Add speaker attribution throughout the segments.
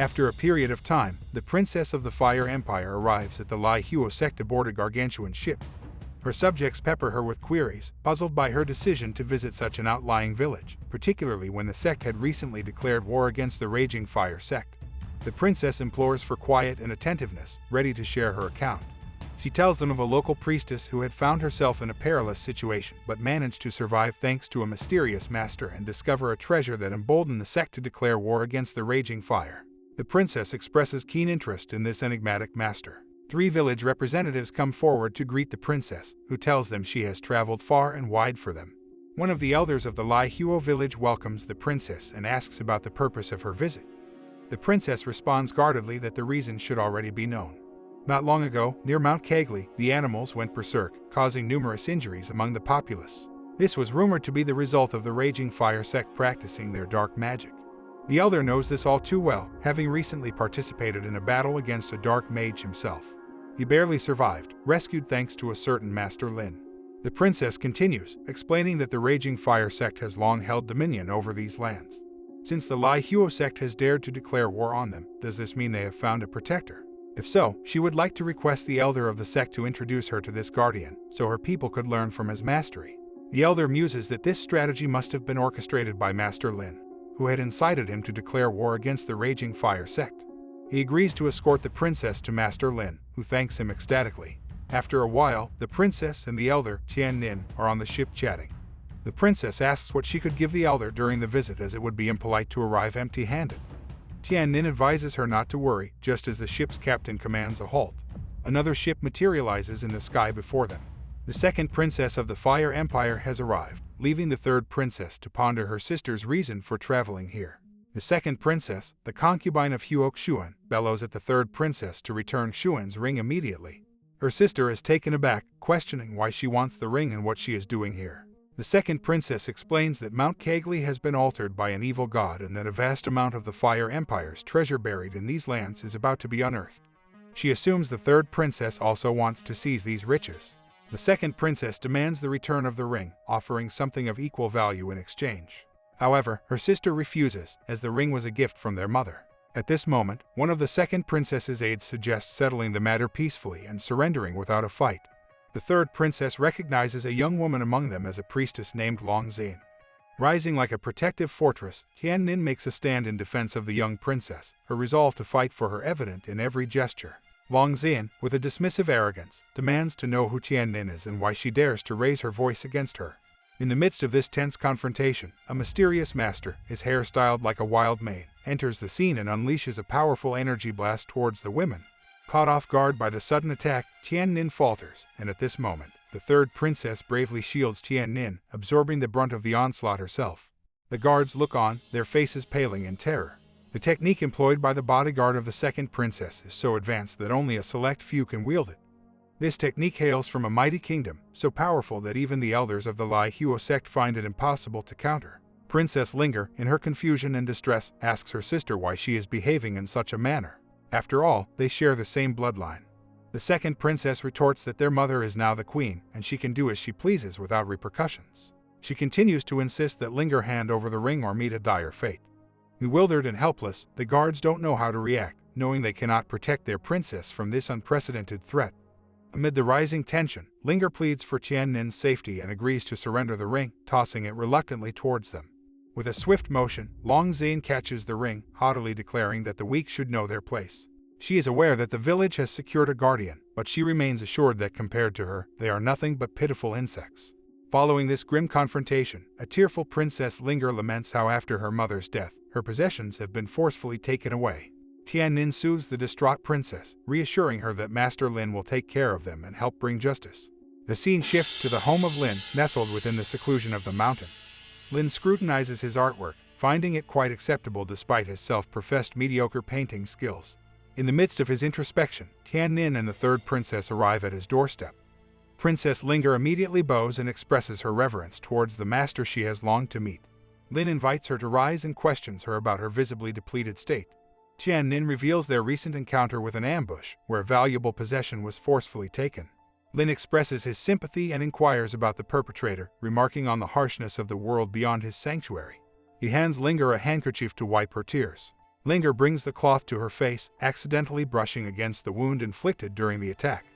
Speaker 1: After a period of time, the princess of the Fire Empire arrives at the Lai Huo sect aboard a gargantuan ship. Her subjects pepper her with queries, puzzled by her decision to visit such an outlying village, particularly when the sect had recently declared war against the Raging Fire sect. The princess implores for quiet and attentiveness, ready to share her account. She tells them of a local priestess who had found herself in a perilous situation but managed to survive thanks to a mysterious master and discover a treasure that emboldened the sect to declare war against the Raging Fire. The princess expresses keen interest in this enigmatic master. 3 village representatives come forward to greet the princess, who tells them she has traveled far and wide for them. One of the elders of the Lai Huo village welcomes the princess and asks about the purpose of her visit. The princess responds guardedly that the reason should already be known. Not long ago, near Mount Kegley, the animals went berserk, causing numerous injuries among the populace. This was rumored to be the result of the Raging Fire sect practicing their dark magic. The elder knows this all too well, having recently participated in a battle against a dark mage himself. He barely survived, rescued thanks to a certain Master Lin. The princess continues, explaining that the Raging Fire sect has long held dominion over these lands. Since the Lai Huo sect has dared to declare war on them, does this mean they have found a protector? If so, she would like to request the elder of the sect to introduce her to this guardian, so her people could learn from his mastery. The elder muses that this strategy must have been orchestrated by Master Lin, who had incited him to declare war against the Raging Fire sect. He agrees to escort the princess to Master Lin, who thanks him ecstatically. After a while, the princess and the elder, Tiannin, are on the ship chatting. The princess asks what she could give the elder during the visit, as it would be impolite to arrive empty-handed. Tiannin advises her not to worry, just as the ship's captain commands a halt. Another ship materializes in the sky before them. The second princess of the Fire Empire has arrived, leaving the third princess to ponder her sister's reason for traveling here. The second princess, the concubine of Huok Xuan, bellows at the third princess to return Xuan's ring immediately. Her sister is taken aback, questioning why she wants the ring and what she is doing here. The second princess explains that Mount Kegley has been altered by an evil god and that a vast amount of the Fire Empire's treasure buried in these lands is about to be unearthed. She assumes the third princess also wants to seize these riches. The second princess demands the return of the ring, offering something of equal value in exchange. However, her sister refuses, as the ring was a gift from their mother. At this moment, one of the second princess's aides suggests settling the matter peacefully and surrendering without a fight. The third princess recognizes a young woman among them as a priestess named Long Zane. Rising like a protective fortress, Tiannin makes a stand in defense of the young princess, her resolve to fight for her evident in every gesture. Long Zane, with a dismissive arrogance, demands to know who Tiannin is and why she dares to raise her voice against her. In the midst of this tense confrontation, a mysterious master, his hair styled like a wild mane, enters the scene and unleashes a powerful energy blast towards the women. Caught off guard by the sudden attack, Tiannin falters, and at this moment, the third princess bravely shields Tiannin, absorbing the brunt of the onslaught herself. The guards look on, their faces paling in terror. The technique employed by the bodyguard of the second princess is so advanced that only a select few can wield it. This technique hails from a mighty kingdom, so powerful that even the elders of the Lai Huo sect find it impossible to counter. Princess Linger, in her confusion and distress, asks her sister why she is behaving in such a manner. After all, they share the same bloodline. The second princess retorts that their mother is now the queen, and she can do as she pleases without repercussions. She continues to insist that Linger hand over the ring or meet a dire fate. Bewildered and helpless, the guards don't know how to react, knowing they cannot protect their princess from this unprecedented threat. Amid the rising tension, Linger pleads for Tiannin's safety and agrees to surrender the ring, tossing it reluctantly towards them. With a swift motion, Long Zane catches the ring, haughtily declaring that the weak should know their place. She is aware that the village has secured a guardian, but she remains assured that compared to her, they are nothing but pitiful insects. Following this grim confrontation, a tearful Princess Linger laments how after her mother's death, her possessions have been forcefully taken away. Tiannin soothes the distraught princess, reassuring her that Master Lin will take care of them and help bring justice. The scene shifts to the home of Lin, nestled within the seclusion of the mountains. Lin scrutinizes his artwork, finding it quite acceptable despite his self-professed mediocre painting skills. In the midst of his introspection, Tiannin and the third princess arrive at his doorstep. Princess Linger immediately bows and expresses her reverence towards the master she has longed to meet. Lin invites her to rise and questions her about her visibly depleted state. Tiannin reveals their recent encounter with an ambush, where valuable possession was forcefully taken. Lin expresses his sympathy and inquires about the perpetrator, remarking on the harshness of the world beyond his sanctuary. He hands Linger a handkerchief to wipe her tears. Linger brings the cloth to her face, accidentally brushing against the wound inflicted during the attack.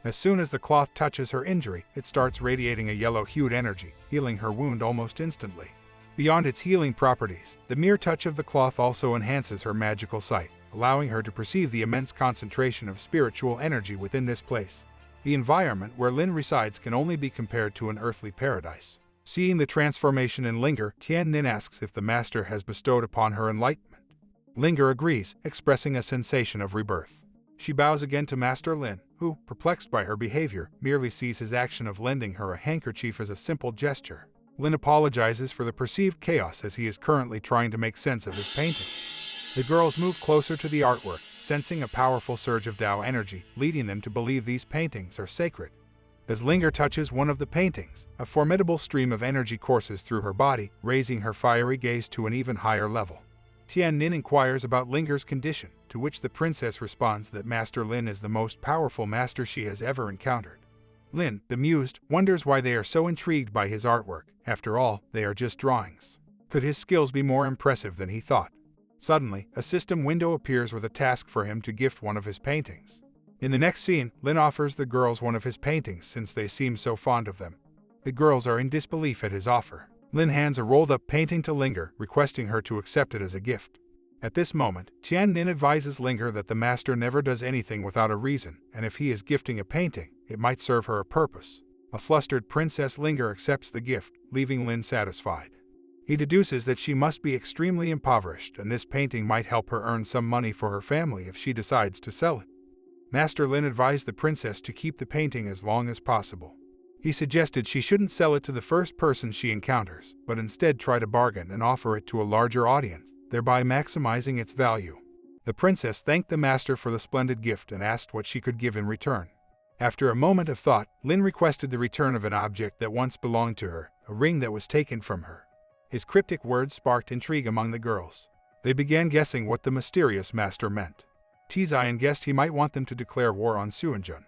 Speaker 1: As soon as the cloth touches her injury, it starts radiating a yellow-hued energy, healing her wound almost instantly. Beyond its healing properties, the mere touch of the cloth also enhances her magical sight, allowing her to perceive the immense concentration of spiritual energy within this place. The environment where Lin resides can only be compared to an earthly paradise. Seeing the transformation in Linger, Tiannin asks if the master has bestowed upon her enlightenment. Linger agrees, expressing a sensation of rebirth. She bows again to Master Lin, who, perplexed by her behavior, merely sees his action of lending her a handkerchief as a simple gesture. Lin apologizes for the perceived chaos as he is currently trying to make sense of his painting. The girls move closer to the artwork, sensing a powerful surge of Tao energy, leading them to believe these paintings are sacred. As Linger touches one of the paintings, a formidable stream of energy courses through her body, raising her fiery gaze to an even higher level. Tiannin inquires about Linger's condition, to which the princess responds that Master Lin is the most powerful master she has ever encountered. Lin, bemused, wonders why they are so intrigued by his artwork. After all, they are just drawings. Could his skills be more impressive than he thought? Suddenly, a system window appears with a task for him to gift one of his paintings. In the next scene, Lin offers the girls one of his paintings since they seem so fond of them. The girls are in disbelief at his offer. Lin hands a rolled-up painting to Linger, requesting her to accept it as a gift. At this moment, Tiannin advises Linger that the master never does anything without a reason, and if he is gifting a painting, it might serve her a purpose. A flustered Princess Linger accepts the gift, leaving Lin satisfied. He deduces that she must be extremely impoverished, and this painting might help her earn some money for her family if she decides to sell it. Master Lin advised the princess to keep the painting as long as possible. He suggested she shouldn't sell it to the first person she encounters, but instead try to bargain and offer it to a larger audience, thereby maximizing its value. The princess thanked the master for the splendid gift and asked what she could give in return. After a moment of thought, Lin requested the return of an object that once belonged to her, a ring that was taken from her. His cryptic words sparked intrigue among the girls. They began guessing what the mysterious master meant. Tizian guessed he might want them to declare war on Suanjun.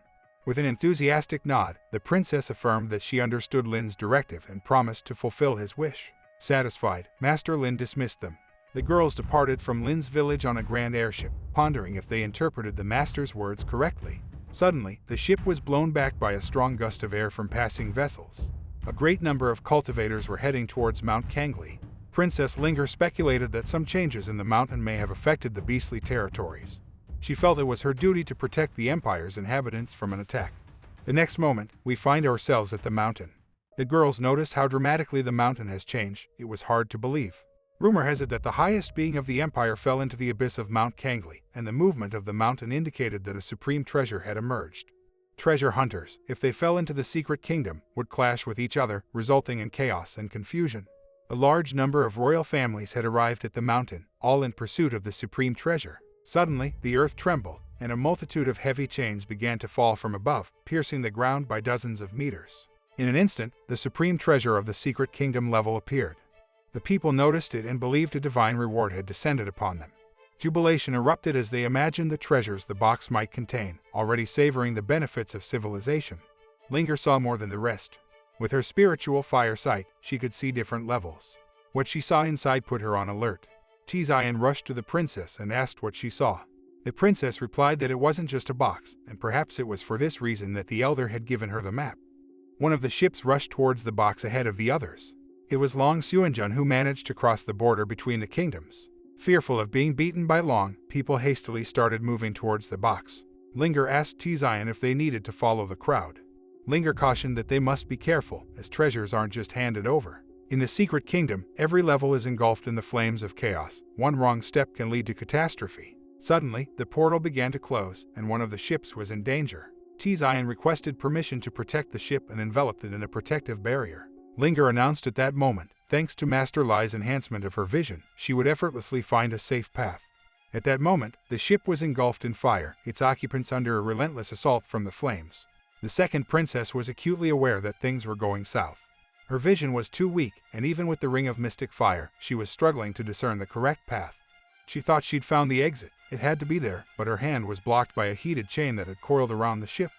Speaker 1: With an enthusiastic nod, the princess affirmed that she understood Lin's directive and promised to fulfill his wish. Satisfied, Master Lin dismissed them. The girls departed from Lin's village on a grand airship, pondering if they interpreted the master's words correctly. Suddenly, the ship was blown back by a strong gust of air from passing vessels. A great number of cultivators were heading towards Mount Kangli. Princess Linger speculated that some changes in the mountain may have affected the beastly territories. She felt it was her duty to protect the empire's inhabitants from an attack. The next moment, we find ourselves at the mountain. The girls noticed how dramatically the mountain has changed. It was hard to believe. Rumor has it that the highest being of the empire fell into the abyss of Mount Kangli, and the movement of the mountain indicated that a supreme treasure had emerged. Treasure hunters, if they fell into the secret kingdom, would clash with each other, resulting in chaos and confusion. A large number of royal families had arrived at the mountain, all in pursuit of the supreme treasure. Suddenly, the earth trembled, and a multitude of heavy chains began to fall from above, piercing the ground by dozens of meters. In an instant, the supreme treasure of the secret kingdom level appeared. The people noticed it and believed a divine reward had descended upon them. Jubilation erupted as they imagined the treasures the box might contain, already savoring the benefits of civilization. Linger saw more than the rest. With her spiritual fire sight, she could see different levels. What she saw inside put her on alert. Tizian rushed to the princess and asked what she saw. The princess replied that it wasn't just a box, and perhaps it was for this reason that the elder had given her the map. One of the ships rushed towards the box ahead of the others. It was Long Xuanjun who managed to cross the border between the kingdoms. Fearful of being beaten by Long, people hastily started moving towards the box. Linger asked Tizian if they needed to follow the crowd. Linger cautioned that they must be careful, as treasures aren't just handed over. In the secret kingdom, every level is engulfed in the flames of chaos. One wrong step can lead to catastrophe. Suddenly, the portal began to close, and one of the ships was in danger. Tizian requested permission to protect the ship and enveloped it in a protective barrier. Linger announced at that moment, thanks to Master Lai's enhancement of her vision, she would effortlessly find a safe path. At that moment, the ship was engulfed in fire, its occupants under a relentless assault from the flames. The second princess was acutely aware that things were going south. Her vision was too weak, and even with the ring of mystic fire, she was struggling to discern the correct path. She thought she'd found the exit. It had to be there, but her hand was blocked by a heated chain that had coiled around the ship.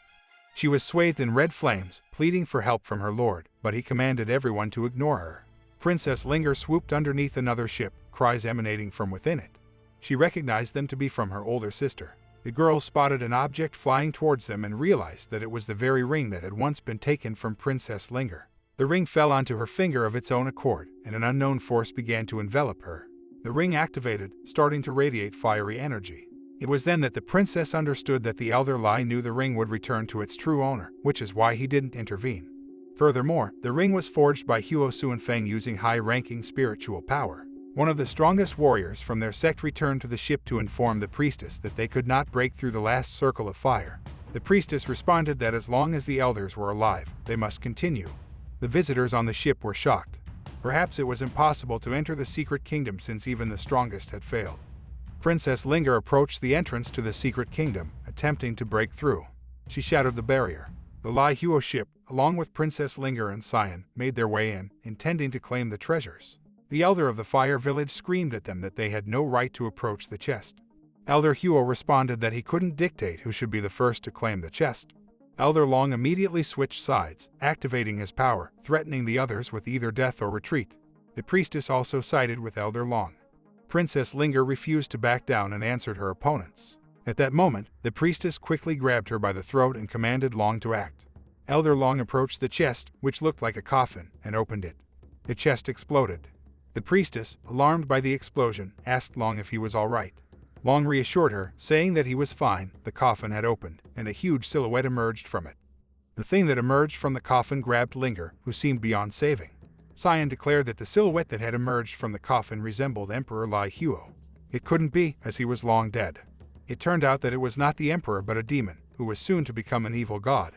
Speaker 1: She was swathed in red flames, pleading for help from her lord, but he commanded everyone to ignore her. Princess Linger swooped underneath another ship, cries emanating from within it. She recognized them to be from her older sister. The girls spotted an object flying towards them and realized that it was the very ring that had once been taken from Princess Linger. The ring fell onto her finger of its own accord, and an unknown force began to envelop her. The ring activated, starting to radiate fiery energy. It was then that the princess understood that the elder Lai knew the ring would return to its true owner, which is why he didn't intervene. Furthermore, the ring was forged by Huo Suanfeng using high-ranking spiritual power. One of the strongest warriors from their sect returned to the ship to inform the priestess that they could not break through the last circle of fire. The priestess responded that as long as the elders were alive, they must continue. The visitors on the ship were shocked. Perhaps it was impossible to enter the secret kingdom since even the strongest had failed. Princess Linger approached the entrance to the secret kingdom, attempting to break through. She shattered the barrier. The Lai Huo ship, along with Princess Linger and Cyan, made their way in, intending to claim the treasures. The elder of the fire village screamed at them that they had no right to approach the chest. Elder Huo responded that he couldn't dictate who should be the first to claim the chest. Elder Long immediately switched sides, activating his power, threatening the others with either death or retreat. The priestess also sided with Elder Long. Princess Linger refused to back down and answered her opponents. At that moment, the priestess quickly grabbed her by the throat and commanded Long to act. Elder Long approached the chest, which looked like a coffin, and opened it. The chest exploded. The priestess, alarmed by the explosion, asked Long if he was all right. Long reassured her, saying that he was fine. The coffin had opened, and a huge silhouette emerged from it. The thing that emerged from the coffin grabbed Linger, who seemed beyond saving. Cyan declared that the silhouette that had emerged from the coffin resembled Emperor Lai Huo. It couldn't be, as he was long dead. It turned out that it was not the emperor but a demon, who was soon to become an evil god.